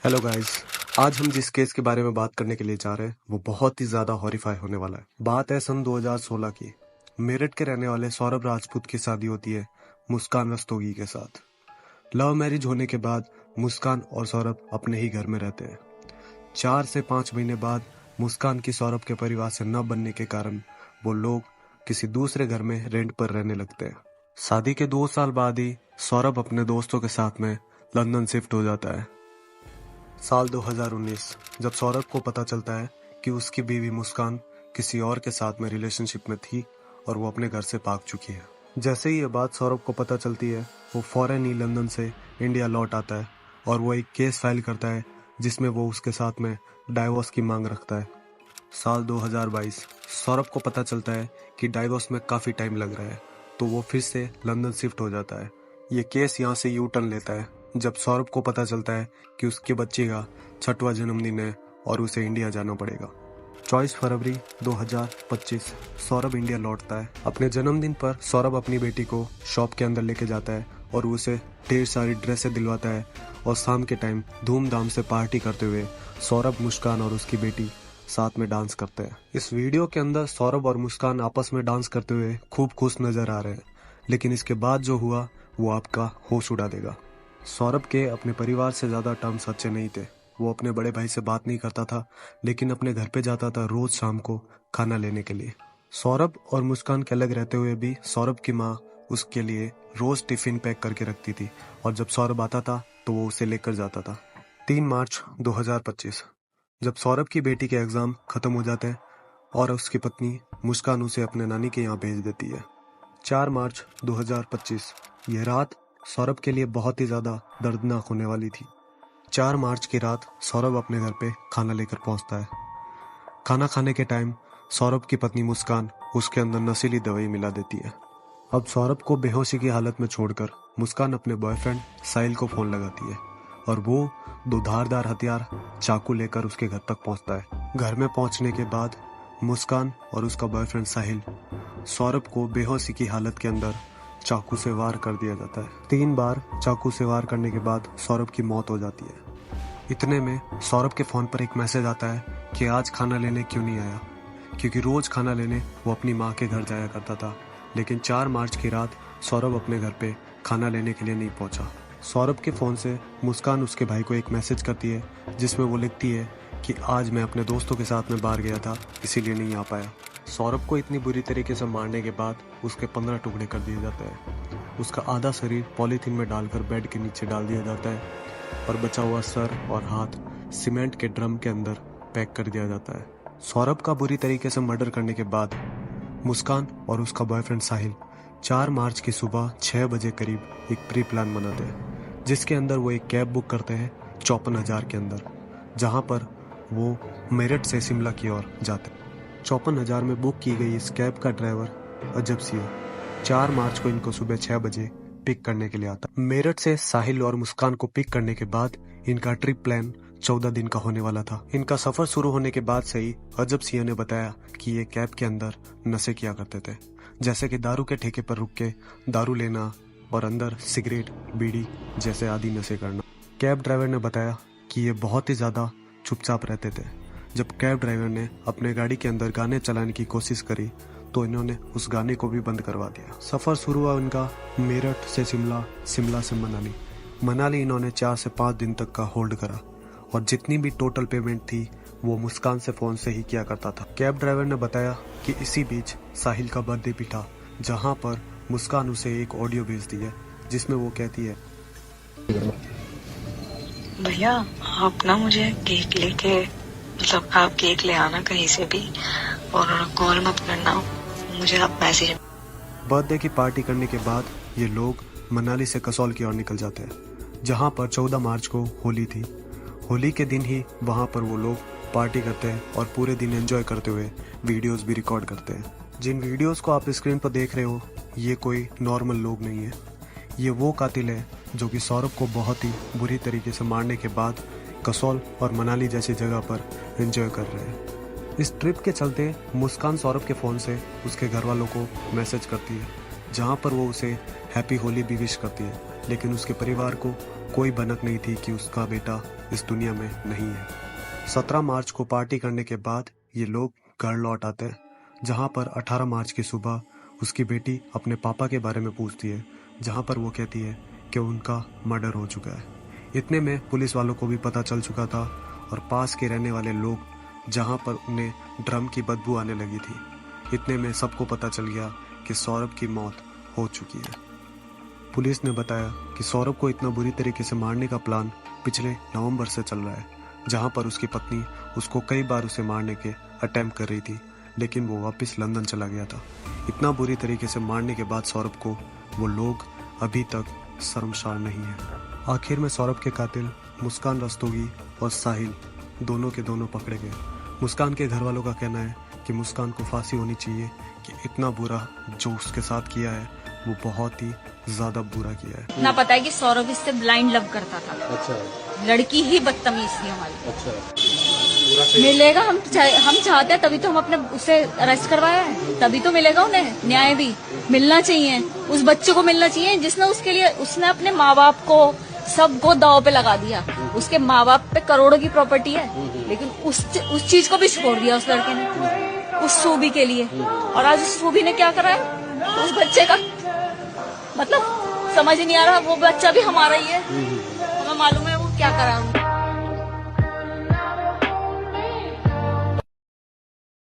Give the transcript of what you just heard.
Hello guys. आज हम जिस केस के बारे में बात करने के लिए जा रहे हैं वो बहुत ही ज्यादा हॉरिफाई होने वाला है। बात है सन 2016 की। मेरठ के रहने वाले सौरभ राजपूत की शादी होती है मुस्कान रस्तोगी के साथ। लव मैरिज होने के बाद मुस्कान और सौरभ अपने ही घर में रहते हैं। 4 से 5 महीने बाद मुस्कान की सौरभ के परिवार से न बनने के कारण वो लोग किसी दूसरे घर में रेंट पर रहने लगते हैं। शादी के 2 साल बाद ही सौरभ अपने दोस्तों के साथ में लंदन शिफ्ट हो जाता है। साल 2019 जब सौरभ को पता चलता है कि उसकी बीवी मुस्कान किसी और के साथ में रिलेशनशिप में थी और वो अपने घर से भाग चुकी है। जैसे ही ये बात सौरभ को पता चलती है वो फौरन ही लंदन से इंडिया लौट आता है और वो एक केस फाइल करता है जिसमें वो उसके साथ में डाइवोर्स की मांग रखता है। साल 2022 सौरभ को पता चलता है कि डाइवोर्स में काफ़ी टाइम लग रहा है तो वो फिर से लंदन शिफ्ट हो जाता है। ये केस यहाँ से यू टर्न लेता है जब सौरभ को पता चलता है कि उसके बच्चे का 6वां जन्मदिन है और उसे इंडिया जाना पड़ेगा। 24 फरवरी 2025 सौरभ इंडिया लौटता है। अपने जन्मदिन पर सौरभ अपनी बेटी को शॉप के अंदर लेके जाता है और उसे ढेर सारी ड्रेसें दिलवाता है और शाम के टाइम धूमधाम से पार्टी करते हुए सौरभ, मुस्कान और उसकी बेटी साथ में डांस करते हैं। इस वीडियो के अंदर सौरभ और मुस्कान आपस में डांस करते हुए खूब खुश नजर आ रहे हैं, लेकिन इसके बाद जो हुआ वो आपका होश उड़ा देगा। सौरभ के अपने परिवार से ज्यादा टर्म्स अच्छे नहीं थे। वो अपने बड़े भाई से बात नहीं करता था, लेकिन अपने घर पे जाता था रोज शाम को खाना लेने के लिए। सौरभ और मुस्कान के अलग रहते हुए भी सौरभ की माँ उसके लिए रोज टिफिन पैक करके रखती थी और जब सौरभ आता था तो वो उसे लेकर जाता था। 3 मार्च 2025 जब सौरभ की बेटी के एग्जाम खत्म हो जाते हैं और उसकी पत्नी मुस्कान उसे अपने नानी के यहाँ भेज देती है। 4 मार्च 2025 यह रात सौरभ के लिए बहुत ही ज्यादा दर्दनाक होने वाली थी। 4 मार्च की रात सौरभ अपने घर पे खाना लेकर पहुंचता है। खाना खाने के टाइम सौरभ की पत्नी मुस्कान उसके अंदर नशीली दवाई मिला देती है। अब सौरभ को बेहोशी की हालत में छोड़कर मुस्कान अपने बॉयफ्रेंड साहिल को फोन लगाती है और वो 2 धारदार हथियार चाकू लेकर उसके घर तक पहुंचता है। घर में पहुंचने के बाद मुस्कान और उसका बॉयफ्रेंड साहिल सौरभ को बेहोशी की हालत के अंदर चाकू से वार कर दिया जाता है। 3 बार चाकू से वार करने के बाद सौरभ की मौत हो जाती है। इतने में सौरभ के फोन पर एक मैसेज आता है कि आज खाना लेने क्यों नहीं आया, क्योंकि रोज खाना लेने वो अपनी माँ के घर जाया करता था, लेकिन 4 मार्च की रात सौरभ अपने घर पे खाना लेने के लिए नहीं पहुंचा। सौरभ के फोन से मुस्कान उसके भाई को एक मैसेज करती है जिसमें वो लिखती है कि आज मैं अपने दोस्तों के साथ में बाहर गया था इसीलिए नहीं आ पाया। सौरभ को इतनी बुरी तरीके से मारने के बाद उसके 15 टुकड़े कर दिए जाते हैं। उसका आधा शरीर पॉलीथीन में डालकर बेड के नीचे डाल दिया जाता है और बचा हुआ सर और हाथ सीमेंट के ड्रम के अंदर पैक कर दिया जाता है। सौरभ का बुरी तरीके से मर्डर करने के बाद मुस्कान और उसका बॉयफ्रेंड साहिल 4 मार्च की सुबह 6 बजे करीब एक प्री प्लान बनाते हैं जिसके अंदर वो एक कैब बुक करते हैं 54,000 के अंदर, जहां पर वो मेरठ से शिमला की ओर जाते हैं। 54,000 में बुक की गई इस कैब का ड्राइवर अजब सी है। 4 मार्च को इनको सुबह 6 बजे पिक करने के लिए आता। मेरठ से साहिल और मुस्कान को पिक करने के बाद इनका ट्रिप प्लान 14 दिन का होने वाला था। इनका सफर शुरू होने के बाद से ही अजब सिंह ने बताया कि ये कैब के अंदर नशे किया करते थे, जैसे कि दारू के ठेके पर रुक के दारू लेना और अंदर सिगरेट, बीड़ी जैसे आदि नशे करना। कैब ड्राइवर ने बताया कि ये बहुत ही ज्यादा चुपचाप रहते थे। जब कैब ड्राइवर ने अपने गाड़ी के अंदर गाने चलाने की कोशिश करी तो इन्होंने उस गाने को भी बंद करवा दिया। सफर शुरू हुआ इनका मेरठ से शिमला, शिमला से मनाली इन्होंने 4 से 5 दिन तक का होल्ड करा और जितनी भी टोटल पेमेंट थी वो मुस्कान से फोन से ही किया करता था। कैब ड्राइवर ने बताया कि इसी बीच साहिल का बर्थडे भी था, जहां पर मुस्कान उसे एक ऑडियो भेजती है जिसमें वो कहती है, भैया आप ना मुझे केक लेके मतलब आप केक ले आना कहीं से भी और कॉल मत करना, मुझे आप मैसेज। बर्थडे की पार्टी करने के बाद ये लोग मनाली से कसौल की ओर निकल जाते हैं, जहां पर 14 मार्च को होली थी। होली के दिन ही वहां पर वो लोग पार्टी करते हैं और पूरे दिन एंजॉय करते हुए वीडियोस भी रिकॉर्ड करते हैं। जिन वीडियोस को आप स्क्रीन पर देख रहे हो ये कोई नॉर्मल लोग नहीं है, ये वो कातिल है जो कि सौरभ को बहुत ही बुरी तरीके से मारने के बाद कसौल और मनाली जैसी जगह पर एंजॉय कर रहे हैं। इस ट्रिप के चलते मुस्कान सौरभ के फ़ोन से उसके घर वालों को मैसेज करती है, जहां पर वो उसे हैप्पी होली भी विश करती है, लेकिन उसके परिवार को कोई भनक नहीं थी कि उसका बेटा इस दुनिया में नहीं है। 17 मार्च को पार्टी करने के बाद ये लोग घर लौट आते हैं, जहां पर 18 मार्च की सुबह उसकी बेटी अपने पापा के बारे में पूछती है, जहां पर वो कहती है कि उनका मर्डर हो चुका है। इतने में पुलिस वालों को भी पता चल चुका था और पास के रहने वाले लोग जहां पर उन्हें ड्रम की बदबू आने लगी थी, इतने में सबको पता चल गया कि सौरभ की मौत हो चुकी है। पुलिस ने बताया कि सौरभ को इतना बुरी तरीके से मारने का प्लान पिछले नवंबर से चल रहा है, जहां पर उसकी पत्नी उसको कई बार उसे मारने के अटेम्प्ट कर रही थी, लेकिन वो वापस लंदन चला गया था। इतना बुरी तरीके से मारने के बाद सौरभ को वो लोग अभी तक शर्मसार नहीं है। आखिर में सौरभ के कातिल मुस्कान रस्तोगी और साहिल दोनों के दोनों पकड़े गए। मुस्कान के घर वालों का कहना है कि मुस्कान को फांसी होनी चाहिए कि इतना बुरा जो उसके साथ किया है वो बहुत ही ज्यादा बुरा किया है। ना पता है कि सौरभ इससे ब्लाइंड लव करता था। अच्छा लड़की ही बदतमीज थी हमारी। अच्छा मिलेगा, हम चाहते हैं तभी तो हम अपने उसे अरेस्ट करवाया है, तभी तो मिलेगा उन्हें न्याय भी मिलना चाहिए। उस बच्चे को मिलना चाहिए जिसने उसके लिए उसने अपने माँ बाप को सबको दाव पे लगा दिया। उसके माँ बाप पे करोड़ों की प्रॉपर्टी है, लेकिन उस चीज को भी छोड़ दिया उस लड़के ने उस सूबी के लिए। और आज उस सूबी ने क्या करा है, तो उस बच्चे का मतलब समझ नहीं आ रहा। वो बच्चा भी हमारा ही है, हमें मालूम है वो क्या करा है।